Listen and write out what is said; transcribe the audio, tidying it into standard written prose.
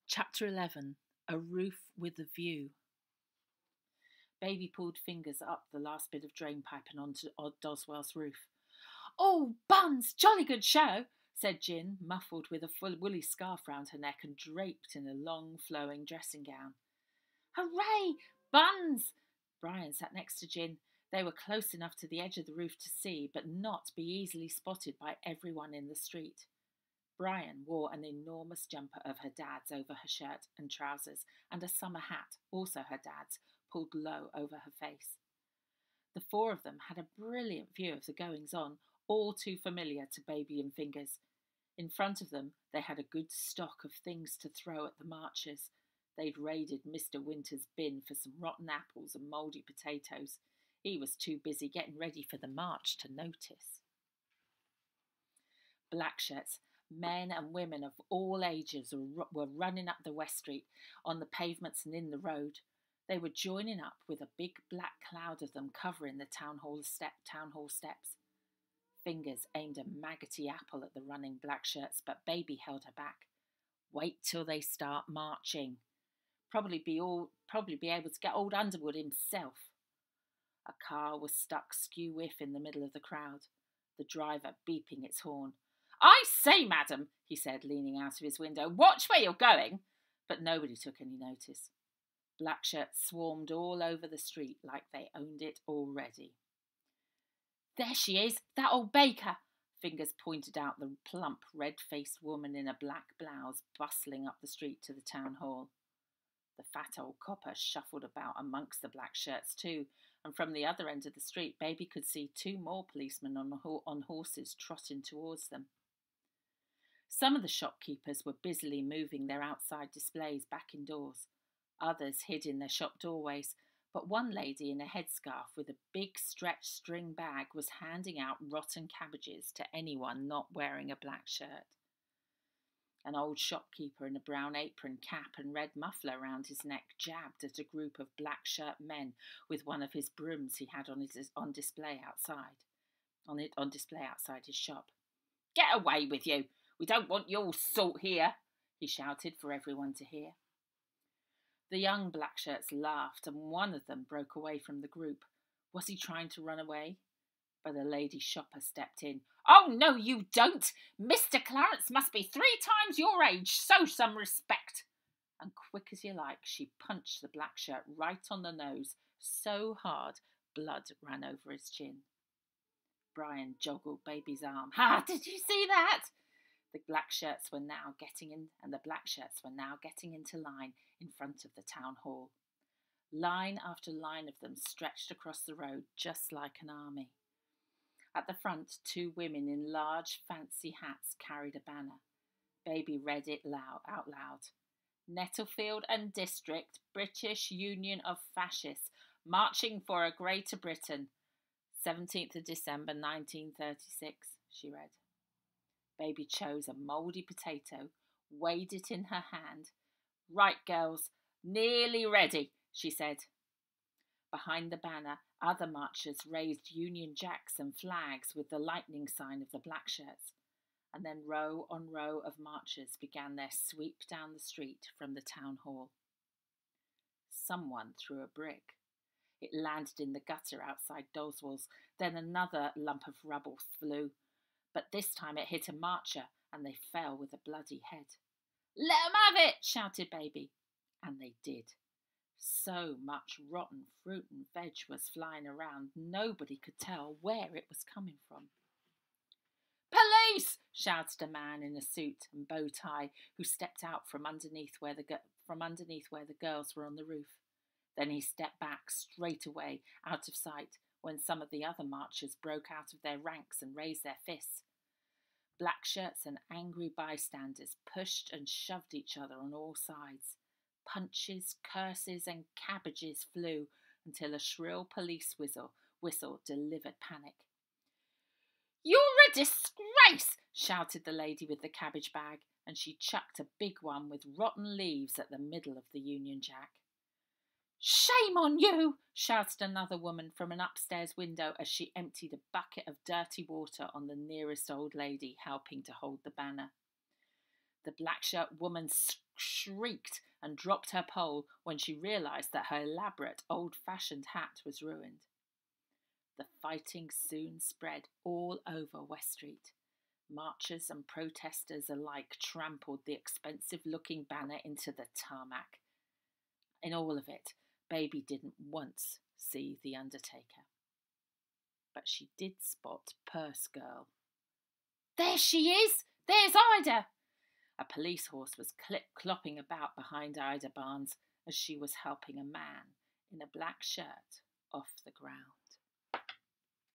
Chapter 11. A Roof with a View. Baby pulled fingers up the last bit of drain pipe and onto Doswell's roof. "Oh, Buns, jolly good show," said Gin, muffled with a full woolly scarf round her neck and draped in a long, flowing dressing gown. "Hooray, Buns!" Brian sat next to Gin. They were close enough to the edge of the roof to see, but not be easily spotted by everyone in the street. Brian wore an enormous jumper of her dad's over her shirt and trousers, and a summer hat, also her dad's, pulled low over her face. The four of them had a brilliant view of the goings-on, all too familiar to Baby and Fingers. In front of them, they had a good stock of things to throw at the marchers. They'd raided Mr. Winter's bin for some rotten apples and mouldy potatoes. He was too busy getting ready for the march to notice. Blackshirts, men and women of all ages, were running up the West Street, on the pavements and in the road. They were joining up with a big black cloud of them covering the town hall steps. Fingers aimed a maggoty apple at the running Blackshirts, but Baby held her back. Wait till they start marching. Probably be able to get old Underwood himself. A car was stuck skew-whiff in the middle of the crowd, the driver beeping its horn. "I say, madam," he said, leaning out of his window, "watch where you're going." But nobody took any notice. Blackshirts swarmed all over the street like they owned it already. "There she is, that old baker," Fingers pointed out the plump, red-faced woman in a black blouse bustling up the street to the town hall. The fat old copper shuffled about amongst the Blackshirts too, and from the other end of the street Baby could see two more policemen on horses trotting towards them. Some of the shopkeepers were busily moving their outside displays back indoors. Others hid in their shop doorways, but one lady in a headscarf with a big stretched string bag was handing out rotten cabbages to anyone not wearing a black shirt. An old shopkeeper in a brown apron, cap and red muffler round his neck jabbed at a group of black shirt men with one of his brooms he had on display outside his shop. "Get away with you! We don't want your sort here," he shouted for everyone to hear. The young Blackshirts laughed, and one of them broke away from the group. Was he trying to run away? But a lady shopper stepped in. "Oh, no, you don't! Mr. Clarence must be 3 times your age. Show some respect!" And quick as you like, she punched the Blackshirt right on the nose, so hard blood ran over his chin. Brian joggled Baby's arm. "Ha! Did you see that?" The Blackshirts were now getting into line in front of the town hall. Line after line of them stretched across the road just like an army. At the front, 2 women in large, fancy hats carried a banner. Baby read it out loud. "Nettlefield and District, British Union of Fascists, marching for a Greater Britain. 17th of December, 1936, she read. Baby chose a mouldy potato, weighed it in her hand. "Right, girls, nearly ready," she said. Behind the banner, other marchers raised Union Jacks and flags with the lightning sign of the Blackshirts, and then row on row of marchers began their sweep down the street from the town hall. Someone threw a brick. It landed in the gutter outside Doswell's, then another lump of rubble flew, but this time it hit a marcher, and they fell with a bloody head. "Let 'em have it!" shouted Baby, and they did. So much rotten fruit and veg was flying around, nobody could tell where it was coming from. "Police!" shouted a man in a suit and bow tie who stepped out from underneath where the girls were on the roof. Then he stepped back straight away, out of sight, when some of the other marchers broke out of their ranks and raised their fists. Blackshirts and angry bystanders pushed and shoved each other on all sides. Punches, curses and cabbages flew until a shrill police whistle delivered panic. "You're a disgrace!" shouted the lady with the cabbage bag, and she chucked a big one with rotten leaves at the middle of the Union Jack. "Shame on you!" shouted another woman from an upstairs window as she emptied a bucket of dirty water on the nearest old lady helping to hold the banner. The Blackshirt woman shrieked and dropped her pole when she realised that her elaborate old-fashioned hat was ruined. The fighting soon spread all over West Street. Marchers and protesters alike trampled the expensive-looking banner into the tarmac. In all of it, Baby didn't once see the undertaker. But she did spot Purse Girl. "There she is! There's Ida!" A police horse was clopping about behind Ida Barnes as she was helping a man in a black shirt off the ground.